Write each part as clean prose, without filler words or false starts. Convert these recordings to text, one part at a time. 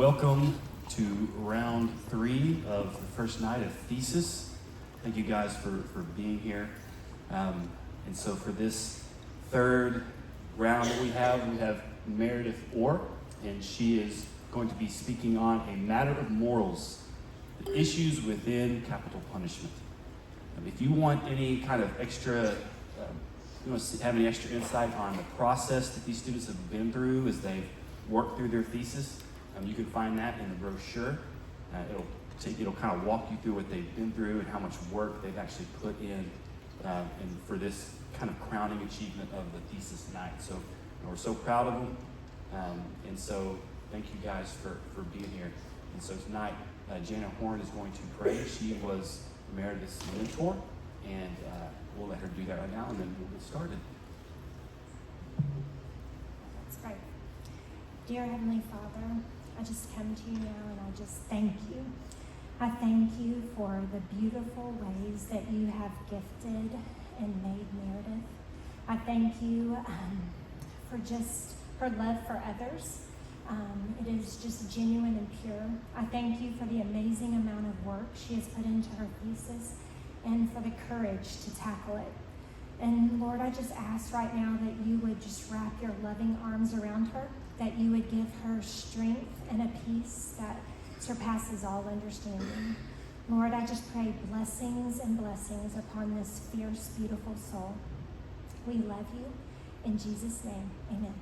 Welcome to round 3 of the first night of Thesis. Thank you guys for being here. And so for this third round that we have Meredith Orr, and she is going to be speaking on a matter of morals, the issues within capital punishment. If you want any kind of extra, you want to have any extra insight on the process that these students have been through as they've worked through their thesis, you can find that in the brochure. It'll kind of walk you through what they've been through and how much work they've actually put in and for this kind of crowning achievement of the thesis night. So we're so proud of them. And so thank you guys for being here. And so tonight, Jana Horn is going to pray. She was Meredith's mentor, and we'll let her do that right now, and then we'll get started. That's right. Dear Heavenly Father, I just come to you now and I just thank you. I thank you for the beautiful ways that you have gifted and made Meredith. I thank you for just her love for others. It is just genuine and pure. I thank you for the amazing amount of work she has put into her thesis and for the courage to tackle it. And Lord, I just ask right now that you would just wrap your loving arms around her, that you would give her strength and a peace that surpasses all understanding. Lord, I just pray blessings and blessings upon this fierce, beautiful soul. We love you. In Jesus' name, amen.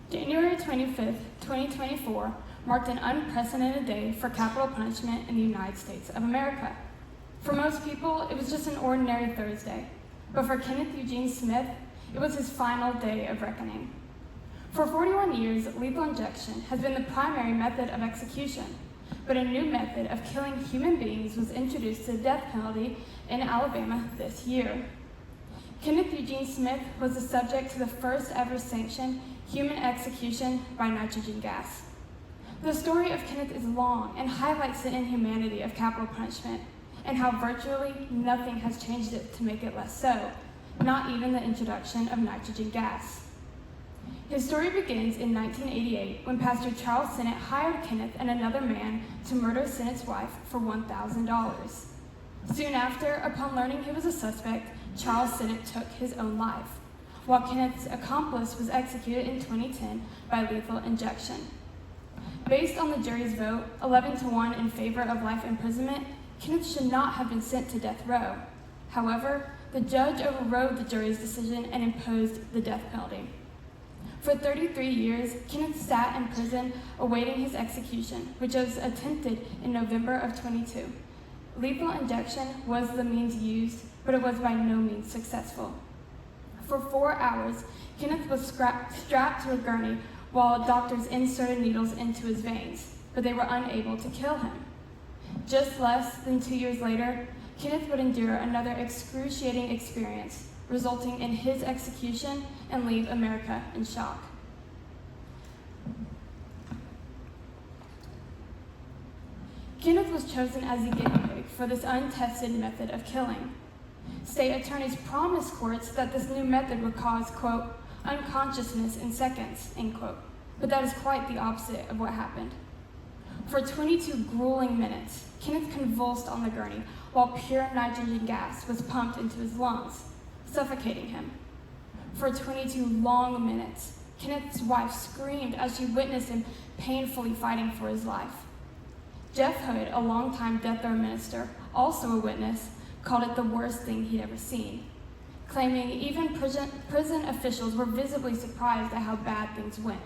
January 25th, 2024 marked an unprecedented day for capital punishment in the United States of America. For most people, it was just an ordinary Thursday, but for Kenneth Eugene Smith, it was his final day of reckoning. For 41 years, lethal injection has been the primary method of execution, but a new method of killing human beings was introduced to the death penalty in Alabama this year. Kenneth Eugene Smith was the subject to the first ever sanctioned human execution by nitrogen gas. The story of Kenneth is long and highlights the inhumanity of capital punishment and how virtually nothing has changed it to make it less so, not even the introduction of nitrogen gas. His story begins in 1988 when Pastor Charles Sennett hired Kenneth and another man to murder Sennett's wife for $1,000. Soon after, upon learning he was a suspect, Charles Sennett took his own life, while Kenneth's accomplice was executed in 2010 by lethal injection. Based on the jury's vote, 11-1 in favor of life imprisonment, Kenneth should not have been sent to death row. However, the judge overrode the jury's decision and imposed the death penalty. For 33 years, Kenneth sat in prison awaiting his execution, which was attempted in November of 22. Lethal injection was the means used, but it was by no means successful. For 4 hours, Kenneth was strapped to a gurney while doctors inserted needles into his veins, but they were unable to kill him. Just less than 2 years later, Kenneth would endure another excruciating experience, resulting in his execution and leave America in shock. Kenneth was chosen as the guinea pig for this untested method of killing. State attorneys promised courts that this new method would cause, quote, unconsciousness in seconds, end quote. But that is quite the opposite of what happened. For 22 grueling minutes, Kenneth convulsed on the gurney while pure nitrogen gas was pumped into his lungs, suffocating him. For 22 long minutes, Kenneth's wife screamed as she witnessed him painfully fighting for his life. Jeff Hood, a longtime death row minister, also a witness, called it the worst thing he'd ever seen, claiming even prison officials were visibly surprised at how bad things went.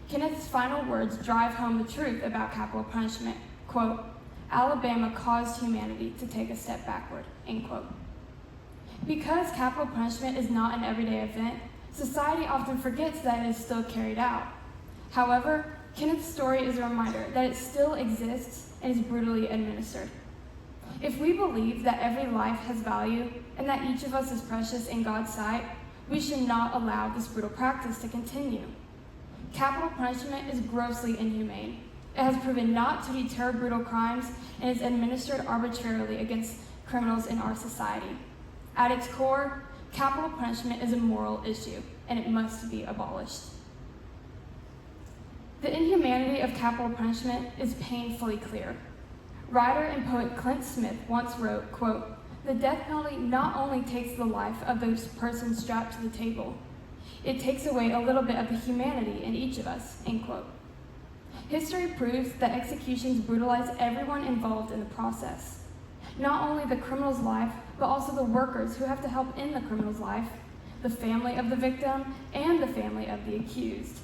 Kenneth's final words drive home the truth about capital punishment, quote, Alabama caused humanity to take a step backward, end quote. Because capital punishment is not an everyday event, society often forgets that it is still carried out. However, Kenneth's story is a reminder that it still exists and is brutally administered. If we believe that every life has value and that each of us is precious in God's sight, we should not allow this brutal practice to continue. Capital punishment is grossly inhumane. It has proven not to deter brutal crimes and is administered arbitrarily against criminals in our society. At its core, capital punishment is a moral issue, and it must be abolished. The inhumanity of capital punishment is painfully clear. Writer and poet Clint Smith once wrote, quote, "The death penalty not only takes the life of those persons strapped to the table, it takes away a little bit of the humanity in each of us," end quote. History proves that executions brutalize everyone involved in the process. Not only the criminal's life, but also the workers who have to help in the criminal's life, the family of the victim, and the family of the accused.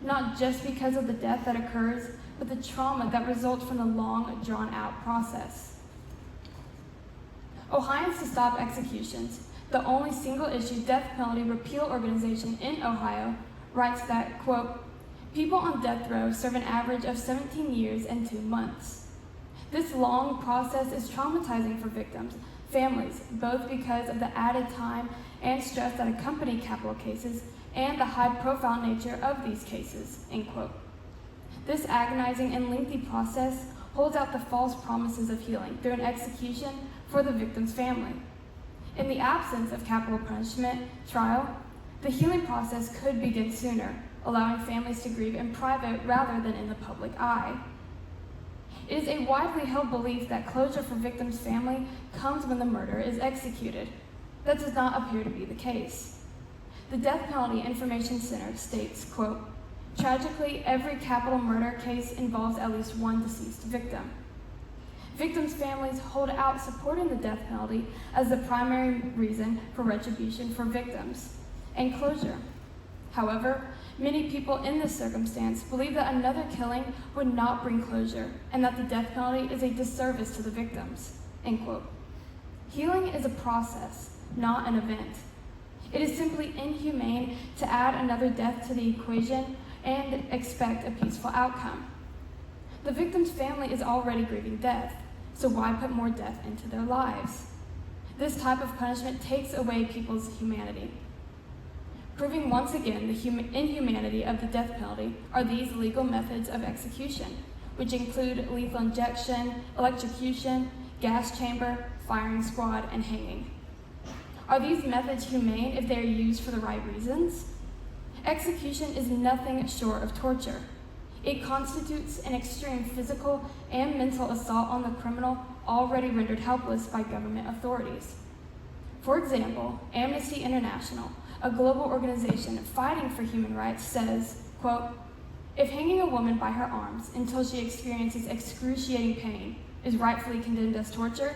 Not just because of the death that occurs, but the trauma that results from the long, drawn-out process. Ohioans to Stop Executions, the only single-issue death penalty repeal organization in Ohio, writes that, quote, "People on death row serve an average of 17 years and 2 months. This long process is traumatizing for victims, families, both because of the added time and stress that accompany capital cases and the high-profile nature of these cases," end quote. This agonizing and lengthy process holds out the false promises of healing through an execution for the victim's family. In the absence of capital punishment trial, the healing process could begin sooner, allowing families to grieve in private rather than in the public eye. It is a widely held belief that closure for victims' family comes when the murderer is executed. That does not appear to be the case. The Death Penalty Information Center states, quote, "Tragically, every capital murder case involves at least one deceased victim. Victims' families hold out supporting the death penalty as the primary reason for retribution for victims and closure. However, many people in this circumstance believe that another killing would not bring closure and that the death penalty is a disservice to the victims," end quote. Healing is a process, not an event. It is simply inhumane to add another death to the equation and expect a peaceful outcome. The victim's family is already grieving death, so why put more death into their lives? This type of punishment takes away people's humanity. Proving once again the inhumanity of the death penalty are these legal methods of execution, which include lethal injection, electrocution, gas chamber, firing squad, and hanging. Are these methods humane if they are used for the right reasons? Execution is nothing short of torture. It constitutes an extreme physical and mental assault on the criminal already rendered helpless by government authorities. For example, Amnesty International, a global organization fighting for human rights, says, quote, "If hanging a woman by her arms until she experiences excruciating pain is rightfully condemned as torture,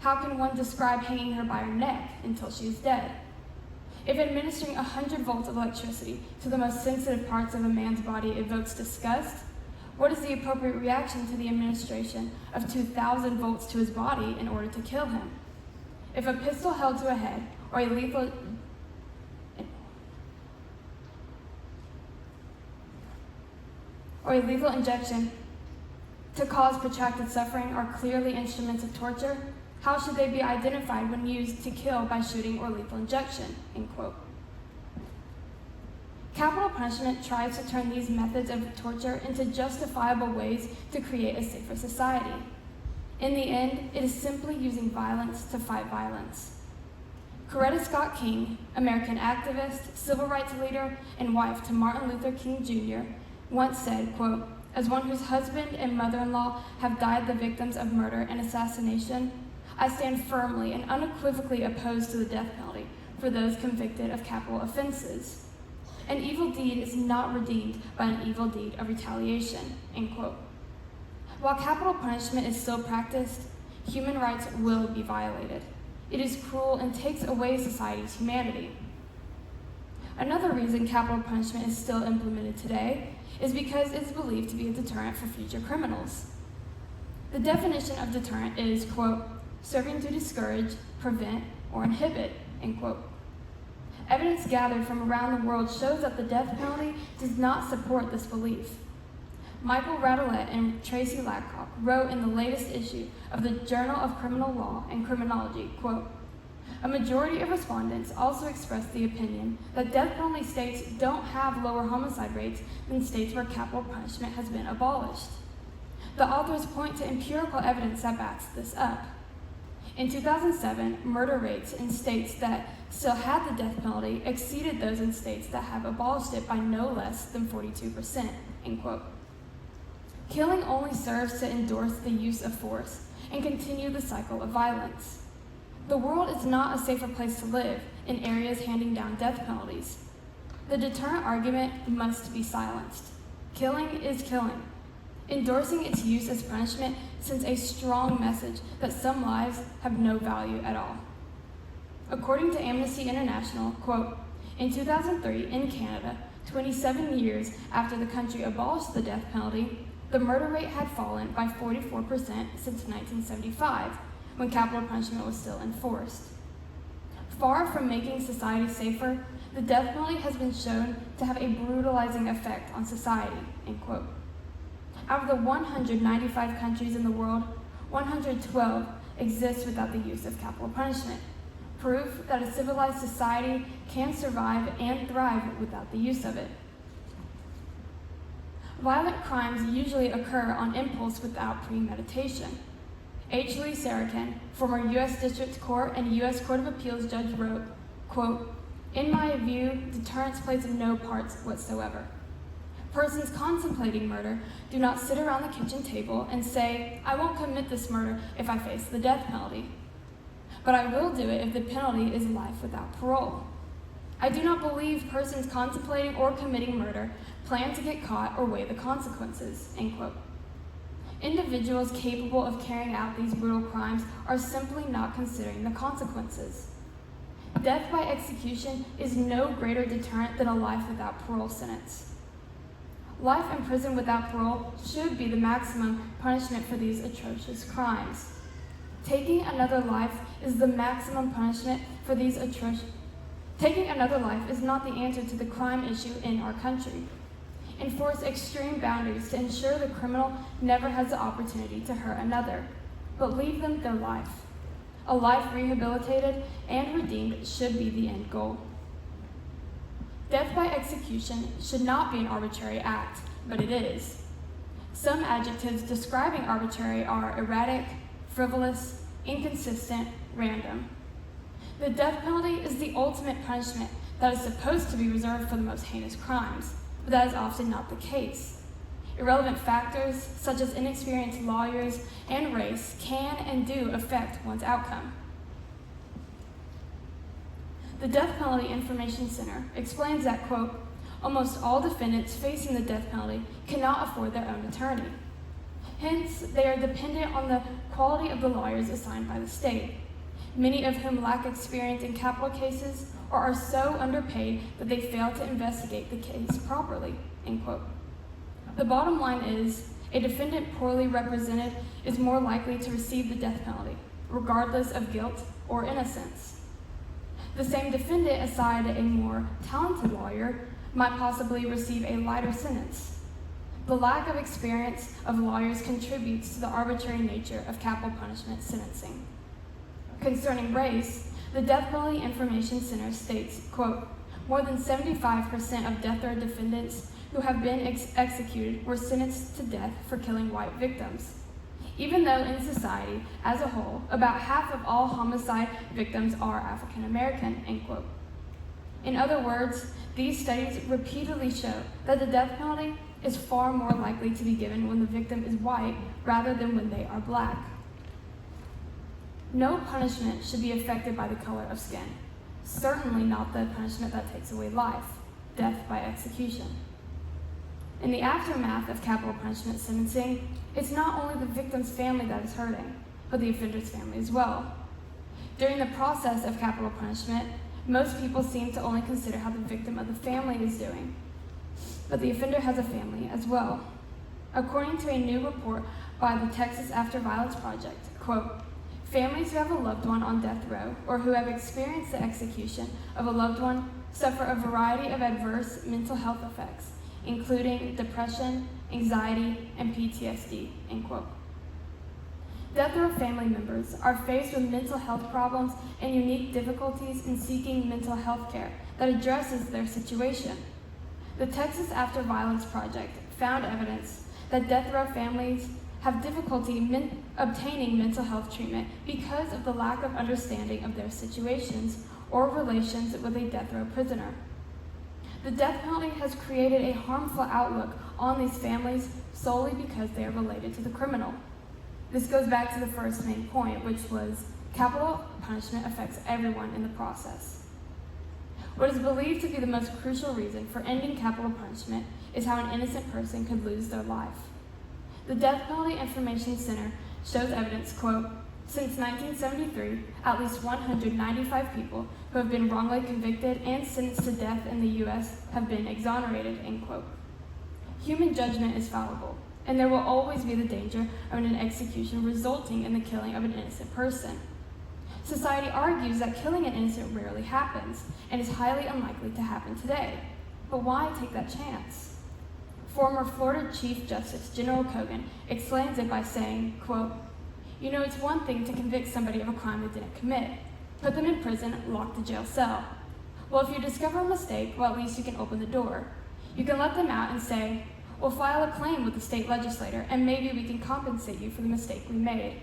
how can one describe hanging her by her neck until she is dead? If administering 100 volts of electricity to the most sensitive parts of a man's body evokes disgust, what is the appropriate reaction to the administration of 2,000 volts to his body in order to kill him? If a pistol held to a head or a lethal injection to cause protracted suffering are clearly instruments of torture, how should they be identified when used to kill by shooting or lethal injection?" End quote. Capital punishment tries to turn these methods of torture into justifiable ways to create a safer society. In the end, it is simply using violence to fight violence. Coretta Scott King, American activist, civil rights leader, and wife to Martin Luther King Jr., once said, quote, "As one whose husband and mother-in-law have died the victims of murder and assassination, I stand firmly and unequivocally opposed to the death penalty for those convicted of capital offenses. An evil deed is not redeemed by an evil deed of retaliation," end quote. While capital punishment is still practiced, human rights will be violated. It is cruel and takes away society's humanity. Another reason capital punishment is still implemented today is because it is believed to be a deterrent for future criminals. The definition of deterrent is, quote, "serving to discourage, prevent, or inhibit," end quote. Evidence gathered from around the world shows that the death penalty does not support this belief. Michael Radelet and Tracy Ladcock wrote in the latest issue of the Journal of Criminal Law and Criminology, quote, "A majority of respondents also expressed the opinion that death penalty states don't have lower homicide rates than states where capital punishment has been abolished. the authors point to empirical evidence that backs this up. In 2007, murder rates in states that still had the death penalty exceeded those in states that have abolished it by no less than 42%, end quote. Killing only serves to endorse the use of force and continue the cycle of violence. The world is not a safer place to live in areas handing down death penalties. The deterrent argument must be silenced. Killing is killing. Endorsing its use as punishment sends a strong message that some lives have no value at all. According to Amnesty International, quote, in 2003 in Canada, 27 years after the country abolished the death penalty, the murder rate had fallen by 44% since 1975, when capital punishment was still enforced. Far from making society safer, the death penalty has been shown to have a brutalizing effect on society, end quote. Out of the 195 countries in the world, 112 exist without the use of capital punishment, proof that a civilized society can survive and thrive without the use of it. Violent crimes usually occur on impulse without premeditation. H. Lee Sarakin, former U.S. District Court and U.S. Court of Appeals judge, wrote, quote, in my view, deterrence plays no parts whatsoever. Persons contemplating murder do not sit around the kitchen table and say, I won't commit this murder if I face the death penalty. But I will do it if the penalty is life without parole. I do not believe persons contemplating or committing murder plan to get caught or weigh the consequences, end quote. Individuals capable of carrying out these brutal crimes are simply not considering the consequences. Death by execution is no greater deterrent than a life without parole sentence. Life in prison without parole should be the maximum punishment for these atrocious crimes. Taking another life is the maximum punishment for these atrocious. Taking another life is not the answer to the crime issue in our country. Enforce extreme boundaries to ensure the criminal never has the opportunity to hurt another, but leave them their life. A life rehabilitated and redeemed should be the end goal. Death by execution should not be an arbitrary act, but it is. Some adjectives describing arbitrary are erratic, frivolous, inconsistent, random. The death penalty is the ultimate punishment that is supposed to be reserved for the most heinous crimes, but that is often not the case. Irrelevant factors, such as inexperienced lawyers and race, can and do affect one's outcome. The Death Penalty Information Center explains that, quote, almost all defendants facing the death penalty cannot afford their own attorney. Hence, they are dependent on the quality of the lawyers assigned by the state, many of whom lack experience in capital cases or are so underpaid that they fail to investigate the case properly, end quote. The bottom line is, a defendant poorly represented is more likely to receive the death penalty, regardless of guilt or innocence. The same defendant assigned a more talented lawyer might possibly receive a lighter sentence. The lack of experience of lawyers contributes to the arbitrary nature of capital punishment sentencing. Concerning race, the Death Penalty Information Center states, quote, more than 75% of death row defendants who have been executed were sentenced to death for killing white victims, even though in society as a whole, about half of all homicide victims are African American, end quote. In other words, these studies repeatedly show that the death penalty is far more likely to be given when the victim is white rather than when they are black. No punishment should be affected by the color of skin, certainly not the punishment that takes away life, death by execution. In the aftermath of capital punishment sentencing, it's not only the victim's family that is hurting, but the offender's family as well. During the process of capital punishment, most people seem to only consider how the victim of the family is doing, but the offender has a family as well. According to a new report by the Texas After Violence Project, quote, families who have a loved one on death row or who have experienced the execution of a loved one suffer a variety of adverse mental health effects, including depression, anxiety, and PTSD, end quote. Death row family members are faced with mental health problems and unique difficulties in seeking mental health care that addresses their situation. The Texas After Violence Project found evidence that death row families have difficulty obtaining mental health treatment because of the lack of understanding of their situations or relations with a death row prisoner. The death penalty has created a harmful outlook on these families solely because they are related to the criminal. This goes back to the first main point, which was capital punishment affects everyone in the process. What is believed to be the most crucial reason for ending capital punishment is how an innocent person could lose their life. The Death Penalty Information Center shows evidence, quote, since 1973, at least 195 people who have been wrongly convicted and sentenced to death in the U.S. have been exonerated, end quote. Human judgment is fallible, and there will always be the danger of an execution resulting in the killing of an innocent person. Society argues that killing an innocent rarely happens and is highly unlikely to happen today. But why take that chance? Former Florida Chief Justice General Kogan explains it by saying, quote, you know, it's one thing to convict somebody of a crime they didn't commit, put them in prison, lock the jail cell. Well, if you discover a mistake, well, at least you can open the door. You can let them out and say, we'll file a claim with the state legislator, and maybe we can compensate you for the mistake we made.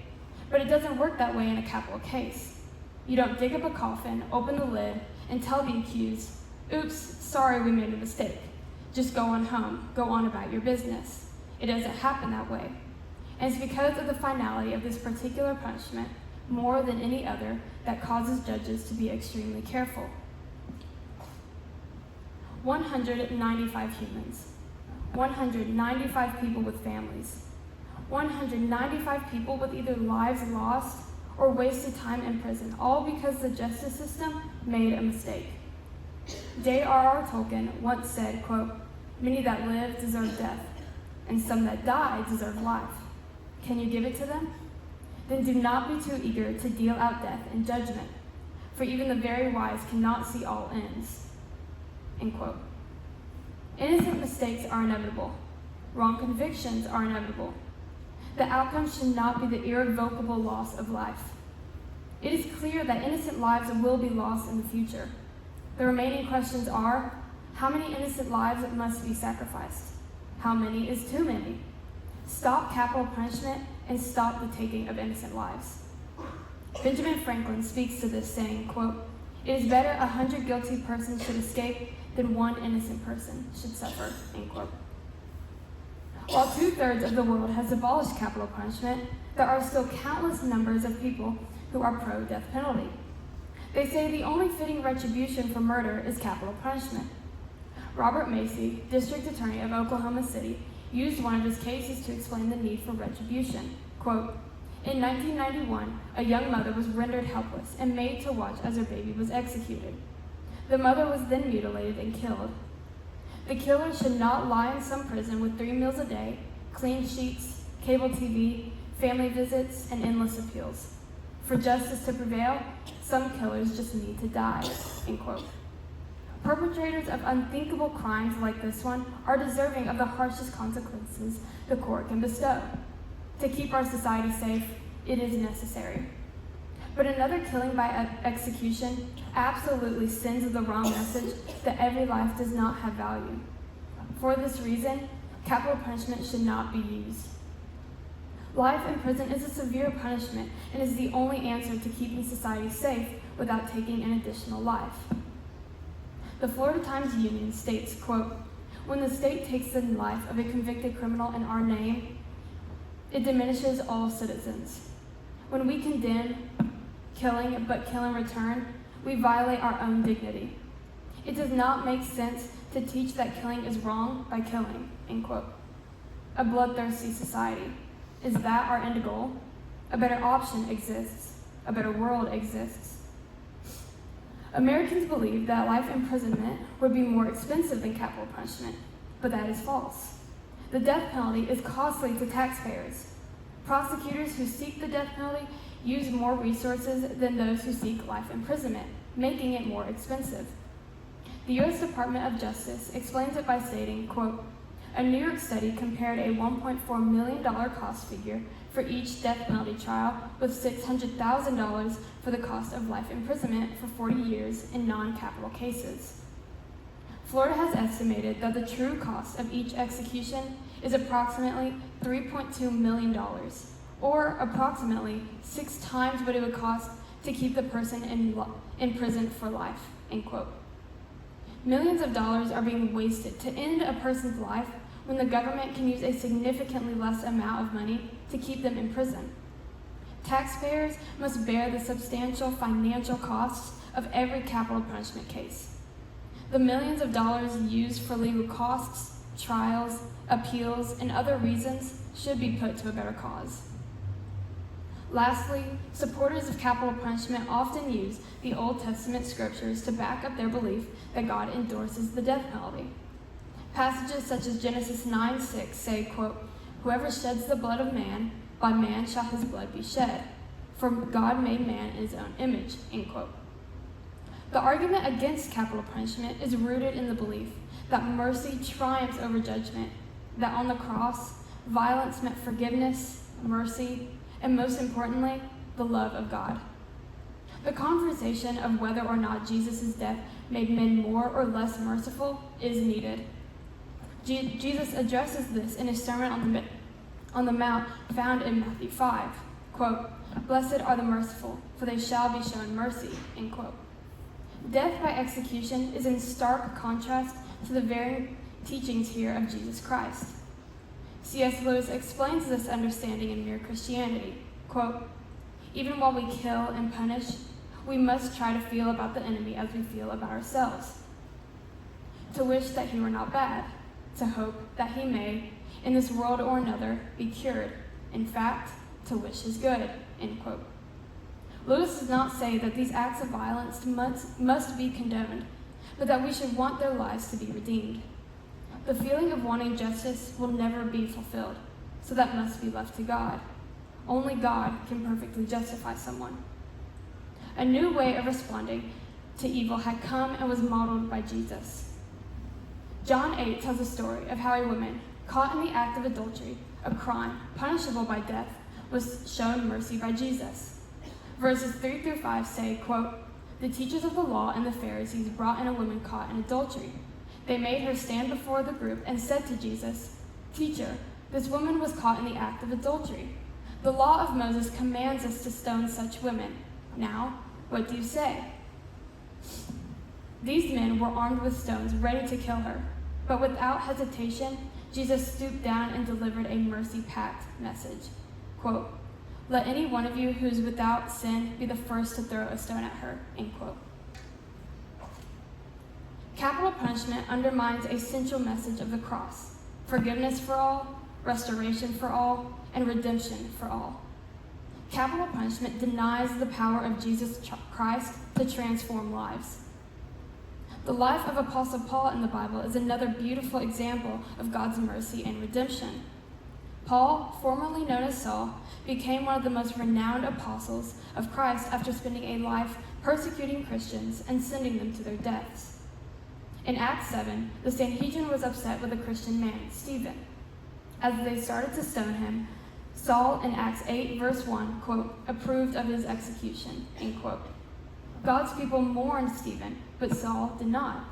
But it doesn't work that way in a capital case. You don't dig up a coffin, open the lid, and tell the accused, oops, sorry, we made a mistake. Just go on home, go on about your business. It doesn't happen that way. And it's because of the finality of this particular punishment, more than any other, that causes judges to be extremely careful. 195 humans, 195 people with families, 195 people with either lives lost or wasted time in prison, all because the justice system made a mistake. J.R.R. Tolkien once said, quote, many that live deserve death, and some that die deserve life. Can you give it to them? Then do not be too eager to deal out death and judgment, for even the very wise cannot see all ends. End quote. Innocent mistakes are inevitable. Wrong convictions are inevitable. The outcome should not be the irrevocable loss of life. It is clear that innocent lives will be lost in the future. The remaining questions are, how many innocent lives must be sacrificed? How many is too many? Stop capital punishment and stop the taking of innocent lives. Benjamin Franklin speaks to this saying, quote, it is better 100 guilty persons should escape than one innocent person should suffer, end quote. While 2/3 of the world has abolished capital punishment, there are still countless numbers of people who are pro-death penalty. They say the only fitting retribution for murder is capital punishment. Robert Macy, District Attorney of Oklahoma City, used one of his cases to explain the need for retribution. Quote, in 1991, a young mother was rendered helpless and made to watch as her baby was executed. The mother was then mutilated and killed. The killer should not lie in some prison with 3 meals a day, clean sheets, cable TV, family visits, and endless appeals. For justice to prevail, some killers just need to die, end quote. Perpetrators of unthinkable crimes like this one are deserving of the harshest consequences the court can bestow. To keep our society safe, it is necessary. But another killing by execution absolutely sends the wrong message that every life does not have value. For this reason, capital punishment should not be used. Life in prison is a severe punishment and is the only answer to keeping society safe without taking an additional life. The Florida Times-Union states, quote, when the state takes the life of a convicted criminal in our name, it diminishes all citizens. When we condemn killing but kill in return, we violate our own dignity. It does not make sense to teach that killing is wrong by killing, end quote. A bloodthirsty society. Is that our end goal? A better option exists. A better world exists. Americans believe that life imprisonment would be more expensive than capital punishment, but that is false. The death penalty is costly to taxpayers. Prosecutors who seek the death penalty use more resources than those who seek life imprisonment, making it more expensive. The U.S. Department of Justice explains it by stating, quote, a New York study compared a $1.4 million cost figure for each death penalty trial with $600,000 for the cost of life imprisonment for 40 years in non-capital cases. Florida has estimated that the true cost of each execution is approximately $3.2 million, or approximately 6 times what it would cost to keep the person in prison for life, end quote. Millions of dollars are being wasted to end a person's life when the government can use a significantly less amount of money to keep them in prison. Taxpayers must bear the substantial financial costs of every capital punishment case. The millions of dollars used for legal costs, trials, appeals, and other reasons should be put to a better cause. Lastly, supporters of capital punishment often use the Old Testament scriptures to back up their belief that God endorses the death penalty. Passages such as Genesis 9:6 say, quote, "Whoever sheds the blood of man, by man shall his blood be shed, for God made man in his own image," end quote. The argument against capital punishment is rooted in the belief that mercy triumphs over judgment, that on the cross, violence meant forgiveness, mercy, and most importantly, the love of God. The conversation of whether or not Jesus' death made men more or less merciful is needed. Jesus addresses this in his Sermon on the Mount found in Matthew 5. Quote, "Blessed are the merciful, for they shall be shown mercy," end quote. Death by execution is in stark contrast to the very teachings here of Jesus Christ. C.S. Lewis explains this understanding in Mere Christianity. Quote, "Even while we kill and punish, we must try to feel about the enemy as we feel about ourselves. To wish that he were not bad, to hope that he may, in this world or another, be cured. In fact, to wish his good," end quote. Lewis does not say that these acts of violence must be condoned, but that we should want their lives to be redeemed. The feeling of wanting justice will never be fulfilled, so that must be left to God. Only God can perfectly justify someone. A new way of responding to evil had come and was modeled by Jesus. John 8 tells a story of how a woman caught in the act of adultery, a crime punishable by death, was shown mercy by Jesus. Verses 3 through 5 say, quote, "The teachers of the law and the Pharisees brought in a woman caught in adultery. They made her stand before the group and said to Jesus, 'Teacher, this woman was caught in the act of adultery. The law of Moses commands us to stone such women. Now, what do you say?' These men were armed with stones, ready to kill her. But without hesitation, Jesus stooped down and delivered a mercy-packed message. Quote, 'Let any one of you who is without sin be the first to throw a stone at her,' end quote. Capital punishment undermines a central message of the cross: forgiveness for all, restoration for all, and redemption for all. Capital punishment denies the power of Jesus Christ to transform lives. The life of Apostle Paul in the Bible is another beautiful example of God's mercy and redemption. Paul, formerly known as Saul, became one of the most renowned apostles of Christ after spending a life persecuting Christians and sending them to their deaths. In Acts 7, the Sanhedrin was upset with a Christian man, Stephen. As they started to stone him, Saul, in Acts 8, verse 1, quote, "approved of his execution," end quote. God's people mourned Stephen, but Saul did not.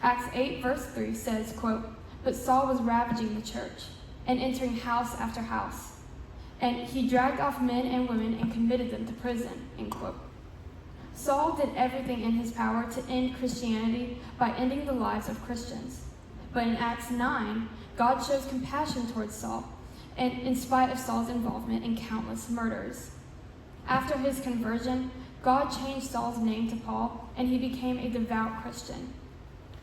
Acts 8, verse 3 says, quote, "But Saul was ravaging the church and entering house after house, and he dragged off men and women and committed them to prison," end quote. Saul did everything in his power to end Christianity by ending the lives of Christians. But in Acts 9, God shows compassion towards Saul, and in spite of Saul's involvement in countless murders. After his conversion, God changed Saul's name to Paul, and he became a devout Christian.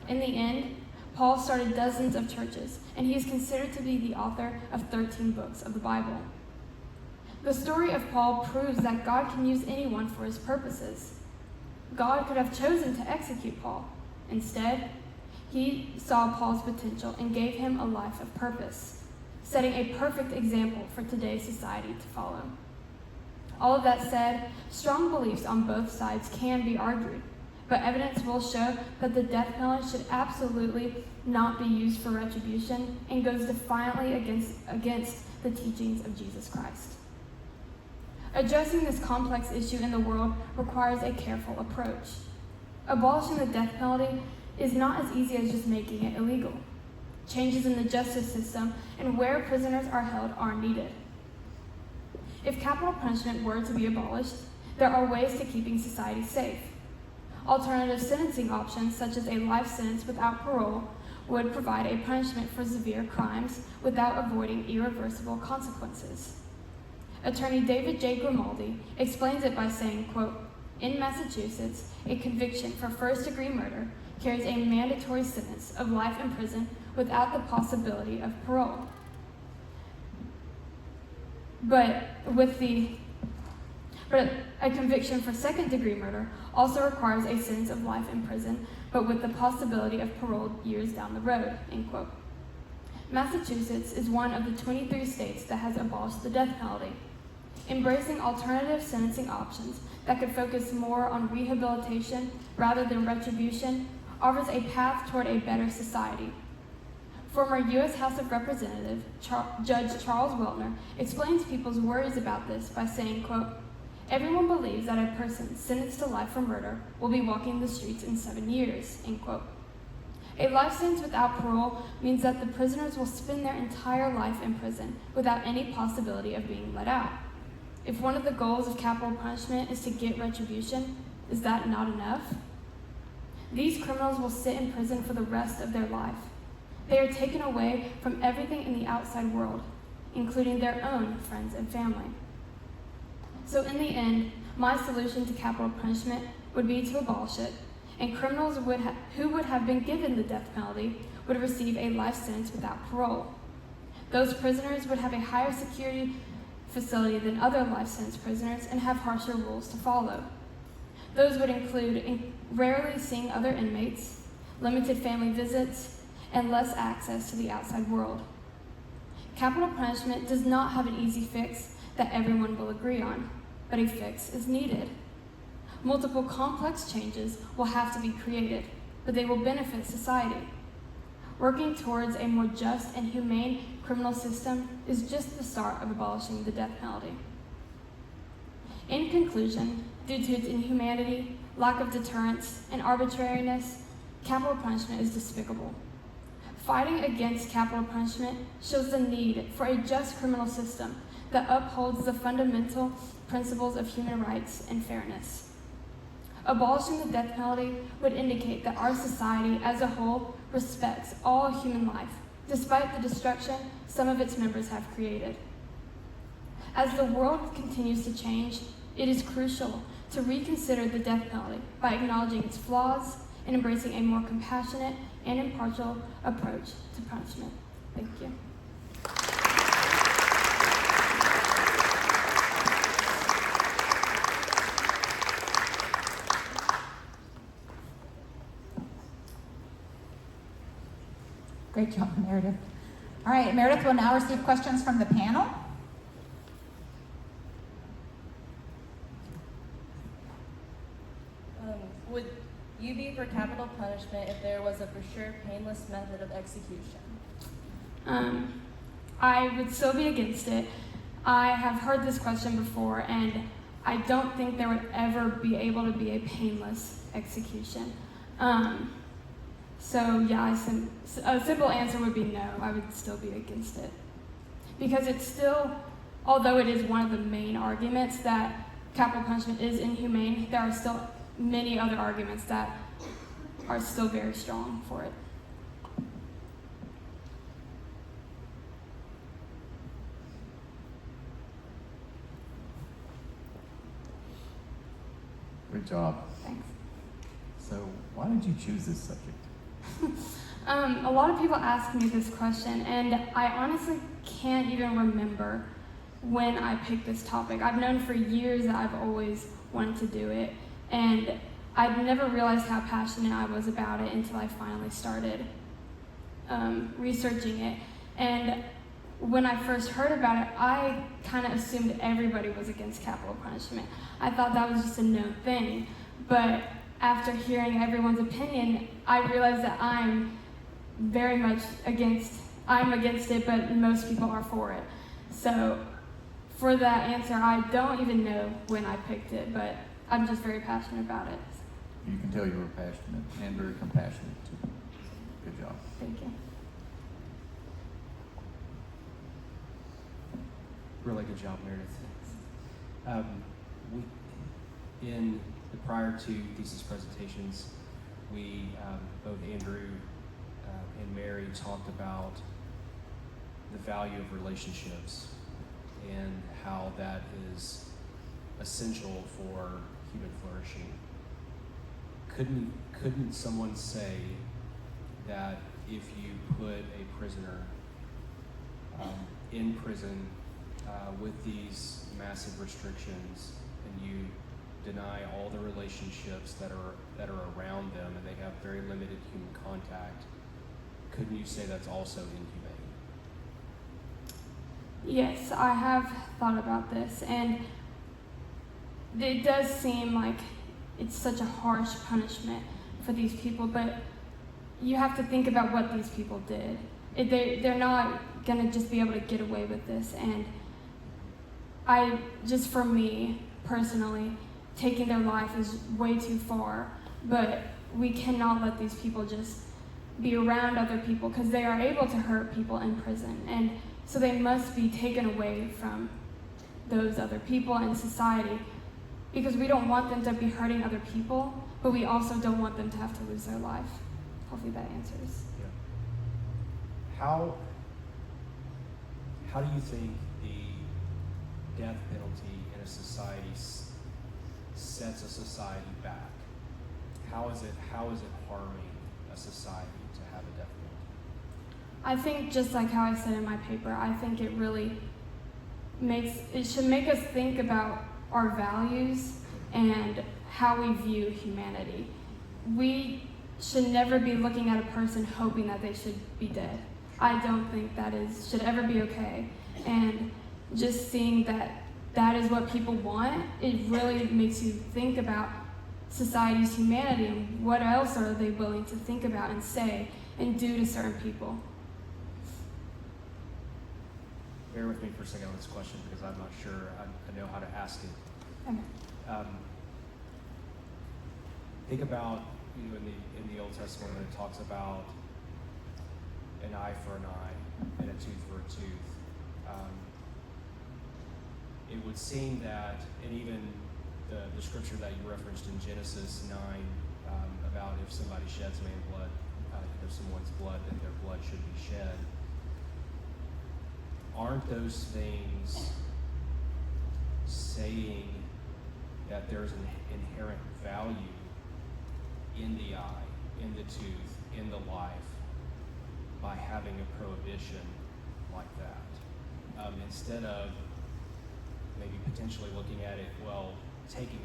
In the end, Paul started dozens of churches, and he is considered to be the author of 13 books of the Bible. The story of Paul proves that God can use anyone for his purposes. God could have chosen to execute Paul. Instead, he saw Paul's potential and gave him a life of purpose, setting a perfect example for today's society to follow. All of that said, strong beliefs on both sides can be argued, but evidence will show that the death penalty should absolutely not be used for retribution and goes defiantly against the teachings of Jesus Christ. Addressing this complex issue in the world requires a careful approach. Abolishing the death penalty is not as easy as just making it illegal. Changes in the justice system and where prisoners are held are needed. If capital punishment were to be abolished, there are ways to keeping society safe. Alternative sentencing options, such as a life sentence without parole, would provide a punishment for severe crimes without avoiding irreversible consequences. Attorney David J. Grimaldi explains it by saying, quote, "In Massachusetts, a conviction for first-degree murder carries a mandatory sentence of life in prison without the possibility of parole. But a conviction for second-degree murder also requires a sentence of life in prison, but with the possibility of parole years down the road," end quote. Massachusetts is one of the 23 states that has abolished the death penalty. Embracing alternative sentencing options that could focus more on rehabilitation rather than retribution offers a path toward a better society. Former U.S. House of Representative Judge Charles Weltner explains people's worries about this by saying, quote, "Everyone believes that a person sentenced to life for murder will be walking the streets in 7 years," end quote. A life sentence without parole means that the prisoners will spend their entire life in prison without any possibility of being let out. If one of the goals of capital punishment is to get retribution, is that not enough? These criminals will sit in prison for the rest of their life. They are taken away from everything in the outside world, including their own friends and family. So in the end, my solution to capital punishment would be to abolish it, and criminals who would have been given the death penalty would receive a life sentence without parole. Those prisoners would have a higher security facility than other life sentence prisoners and have harsher rules to follow. Those would include rarely seeing other inmates, limited family visits, and less access to the outside world. Capital punishment does not have an easy fix that everyone will agree on, but a fix is needed. Multiple complex changes will have to be created, but they will benefit society. Working towards a more just and humane criminal system is just the start of abolishing the death penalty. In conclusion, due to its inhumanity, lack of deterrence, and arbitrariness, capital punishment is despicable. Fighting against capital punishment shows the need for a just criminal system that upholds the fundamental principles of human rights and fairness. Abolishing the death penalty would indicate that our society as a whole respects all human life, despite the destruction some of its members have created. As the world continues to change, it is crucial to reconsider the death penalty by acknowledging its flaws and embracing a more compassionate and impartial approach to punishment. Thank you. Great job, Meredith. All right, Meredith will now receive questions from the panel. Would you be for capital punishment if there was a for sure painless method of execution? I would still be against it. I have heard this question before, and I don't think there would ever be able to be a painless execution. So yeah, a simple answer would be no. I would still be against it. Because it's still, although it is one of the main arguments that capital punishment is inhumane, there are still many other arguments that are still very strong for it. Great job. Thanks. So, why did you choose this subject? A lot of people ask me this question, and I honestly can't even remember when I picked this topic. I've known for years that I've always wanted to do it, and I'd never realized how passionate I was about it until I finally started researching it. And when I first heard about it, I kind of assumed everybody was against capital punishment. I thought that was just a known thing, but after hearing everyone's opinion, I realized that I'm very much against it, but most people are for it. So for that answer, I don't even know when I picked it, but I'm just very passionate about it. You can tell you were passionate and very compassionate too. Good job. Thank you. Really good job, Meredith. In the prior two thesis presentations, both Andrew and Mary talked about the value of relationships and how that is essential for human flourishing. Couldn't someone say that if you put a prisoner in prison with these massive restrictions and you deny all the relationships that are around them and they have very limited human contact, couldn't you say that's also inhumane? Yes, I have thought about this, and it does seem like it's such a harsh punishment for these people, but you have to think about what these people did. They're not going to just be able to get away with this, and for me personally, taking their life is way too far, but we cannot let these people just be around other people because they are able to hurt people in prison, and so they must be taken away from those other people in society because we don't want them to be hurting other people, but we also don't want them to have to lose their life. Hopefully that answers. Yeah. How do you think the death penalty in a society sets a society back? How is it harming a society to have a death penalty? I think just like how I said in my paper, I think it really should make us think about our values and how we view humanity. We should never be looking at a person hoping that they should be dead. I don't think that should ever be okay. And just seeing that is what people want, it really makes you think about society's humanity and what else are they willing to think about and say and do to certain people. Bear with me for a second on this question because I'm not sure I know how to ask it. Okay. Think about, in the Old Testament when it talks about an eye for an eye and a tooth for a tooth. It would seem that, and even the scripture that you referenced in Genesis 9 about if somebody sheds someone's blood, that their blood should be shed. Aren't those things saying that there's an inherent value in the eye, in the tooth, in the life by having a prohibition like that? Instead of maybe potentially looking at it, well, taking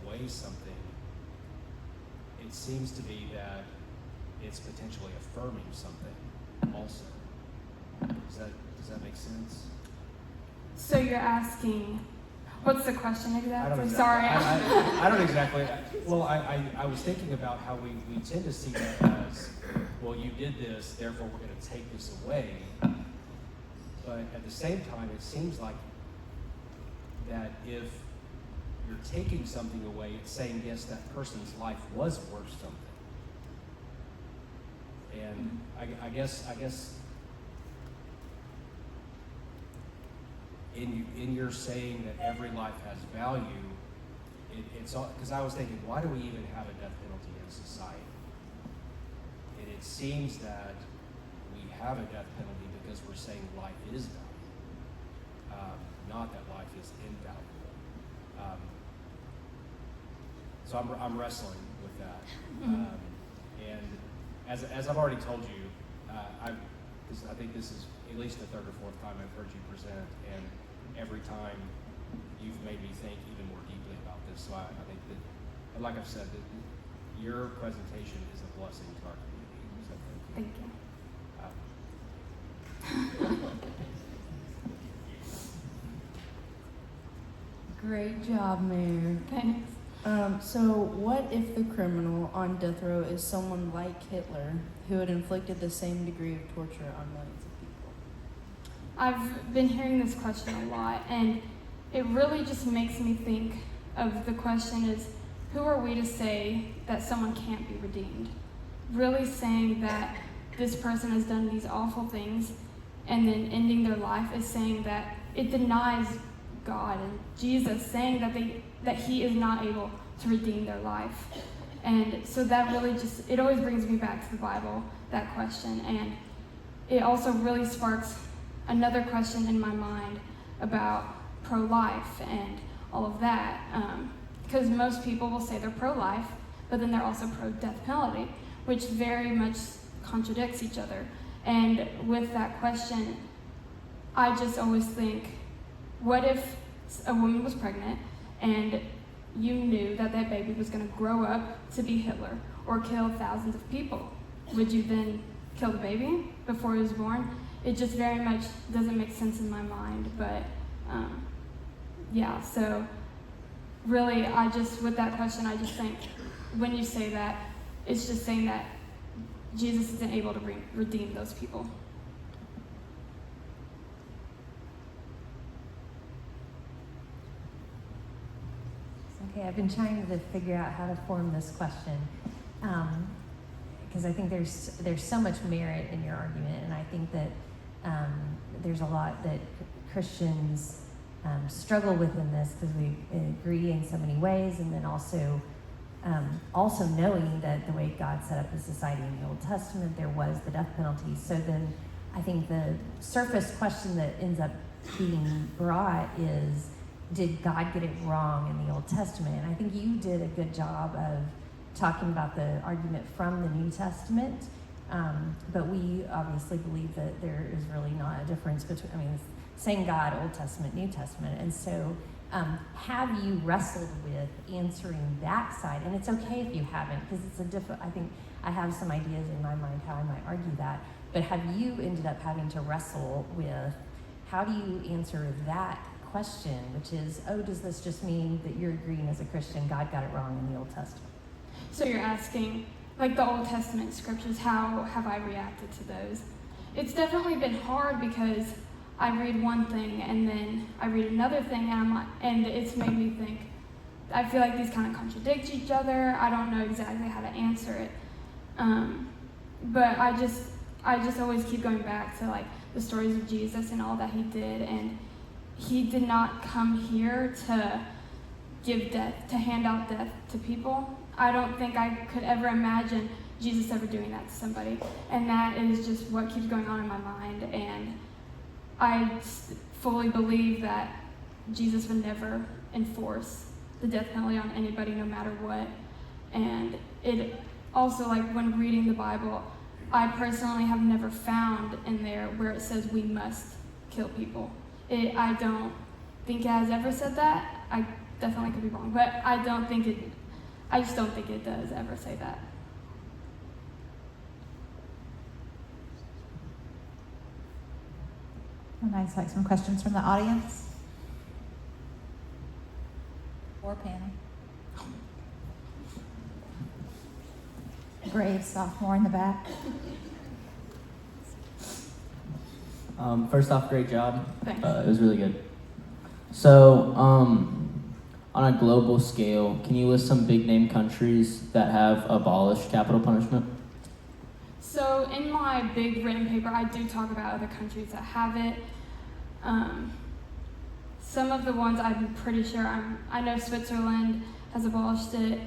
away something, it seems to be that it's potentially affirming something also. Does that make sense? So you're asking, what's the question exactly? Sorry. Sorry. I don't exactly. Well, I was thinking about how we tend to see that as, well, you did this, therefore we're going to take this away. But at the same time, it seems like that if you're taking something away, it's saying, yes, that person's life was worth something. And I guess in your saying that every life has value, it's all, because I was thinking, why do we even have a death penalty in society? And it seems that we have a death penalty because we're saying life is valuable, not that life is invaluable. So I'm wrestling with that. And as I've already told you, I think this is at least the third or fourth time I've heard you present, and every time you've made me think even more deeply about this. So I think that, like I've said, that your presentation is a blessing to our community. So thank you. Great job, Mayor. Thanks. So what if the criminal on death row is someone like Hitler, who had inflicted the same degree of torture on millions of people? I've been hearing this question a lot, and it really just makes me think of the question is, who are we to say that someone can't be redeemed? Really saying that this person has done these awful things and then ending their life is saying that it denies God and Jesus, saying that he is not able to redeem their life. And so that really just, it always brings me back to the Bible, that question. And it also really sparks another question in my mind about pro-life and all of that. Because most people will say they're pro-life, but then they're also pro-death penalty, which very much contradicts each other. And with that question, I just always think, what if a woman was pregnant and you knew that that baby was going to grow up to be Hitler or kill thousands of people? Would you then kill the baby before he was born? It just very much doesn't make sense in my mind. But yeah, so really, with that question, I just think when you say that, it's just saying that Jesus isn't able to redeem those people. Okay, I've been trying to figure out how to form this question because I think there's so much merit in your argument, and I think that there's a lot that Christians struggle with in this because we agree in so many ways, and then also knowing that the way God set up his society in the Old Testament, there was the death penalty. So then I think the surface question that ends up being brought is, did God get it wrong in the Old Testament? And I think you did a good job of talking about the argument from the New Testament, but we obviously believe that there is really not a difference between, same God, Old Testament, New Testament. And so have you wrestled with answering that side? And it's okay if you haven't, because I think I have some ideas in my mind how I might argue that, but have you ended up having to wrestle with how do you answer that question, which is, does this just mean that you're agreeing as a Christian God got it wrong in the Old Testament? So you're asking, like the Old Testament scriptures, how have I reacted to those? It's definitely been hard because I read one thing and then I read another thing and it's made me think, I feel like these kind of contradict each other. I don't know exactly how to answer it. But I just always keep going back to like the stories of Jesus and all that he did, and he did not come here to give death, to hand out death to people. I don't think I could ever imagine Jesus ever doing that to somebody. And that is just what keeps going on in my mind. And I fully believe that Jesus would never enforce the death penalty on anybody, no matter what. And it also, like when reading the Bible, I personally have never found in there where it says we must kill people. I don't think it has ever said that. I definitely could be wrong, but I just don't think it does ever say that. Nice, like some questions from the audience or panel. Brave sophomore in the back. First off, great job. Thanks. It was really good. So, on a global scale, can you list some big name countries that have abolished capital punishment? So in my big written paper, I do talk about other countries that have it. Some of the ones I'm pretty sure, I know Switzerland has abolished it.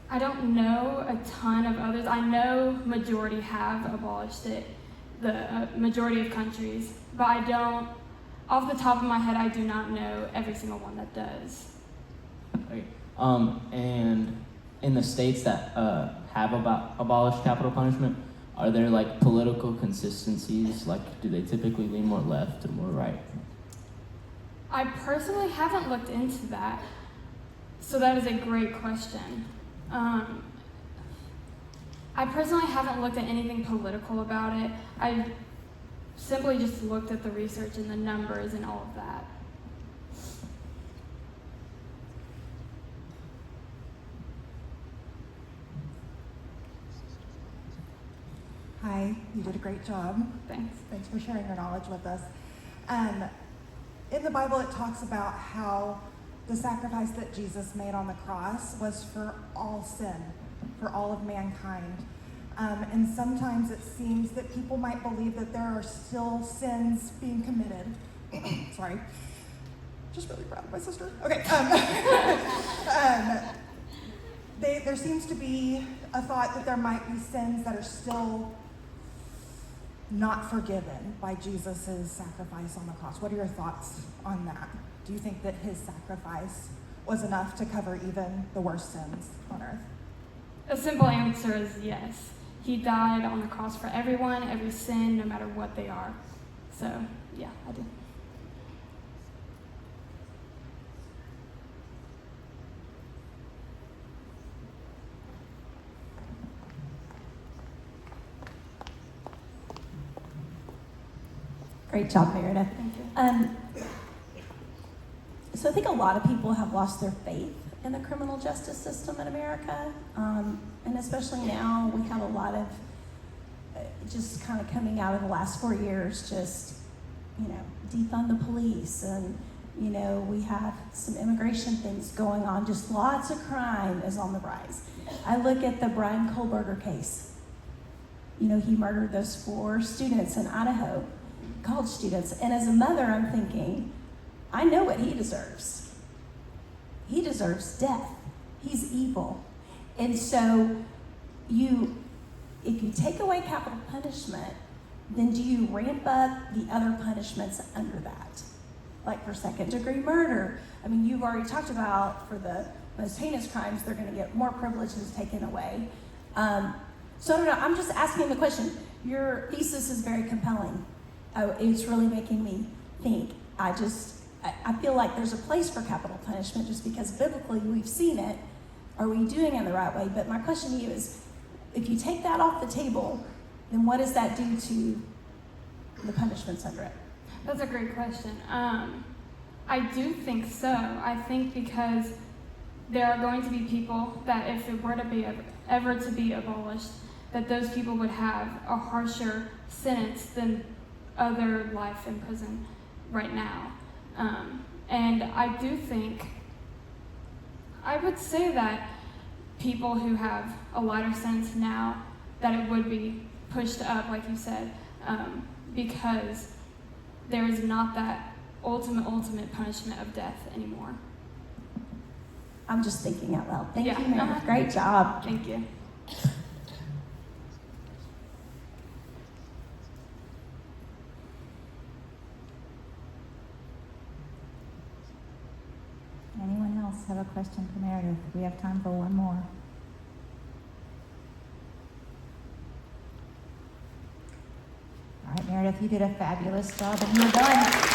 I don't know a ton of others. I know majority have abolished it, the majority of countries, but I don't, off the top of my head, I do not know every single one that does. Okay. And in the states that have abolished capital punishment, are there like political consistencies? Like, do they typically lean more left or more right? I personally haven't looked into that, so that is a great question. I personally haven't looked at anything political about it. I simply just looked at the research and the numbers and all of that. Hi, you did a great job. Thanks. Thanks for sharing your knowledge with us. In the Bible, it talks about how the sacrifice that Jesus made on the cross was for all sin, for all of mankind. And sometimes it seems that people might believe that there are still sins being committed. Sorry. Just really proud of my sister. Okay. There seems to be a thought that there might be sins that are still not forgiven by Jesus' sacrifice on the cross. What are your thoughts on that? Do you think that his sacrifice was enough to cover even the worst sins on earth? A simple answer is yes. He died on the cross for everyone, every sin, no matter what they are. So, yeah, I do. Great job, Meredith. Thank you. So I think a lot of people have lost their faith in the criminal justice system in America. And especially now, we have a lot of just kind of coming out of the last 4 years, just, defund the police. And, we have some immigration things going on. Just lots of crime is on the rise. I look at the Brian Kohlberger case. He murdered those 4 students in Idaho, college students. And as a mother, I'm thinking, I know what he deserves. He deserves death. He's evil. And so if you take away capital punishment, then do you ramp up the other punishments under that? Like for second-degree murder. I mean, you've already talked about for the most heinous crimes, they're going to get more privileges taken away. So I don't know, I'm just asking the question. Your thesis is very compelling. It's really making me think. I feel like there's a place for capital punishment just because biblically we've seen it. Are we doing it the right way? But my question to you is, if you take that off the table, then what does that do to the punishments under it? That's a great question. I do think so. I think because there are going to be people that if it were to be ever to be abolished, that those people would have a harsher sentence than other life in prison right now. And I do think, I would say that people who have a lighter sentence now, that it would be pushed up, like you said, because there is not that ultimate punishment of death anymore. I'm just thinking out loud. Thank Yeah. you, Meredith. Great job. Thank you. Anyone else have a question for Meredith? We have time for one more. All right, Meredith, you did a fabulous job and you're done.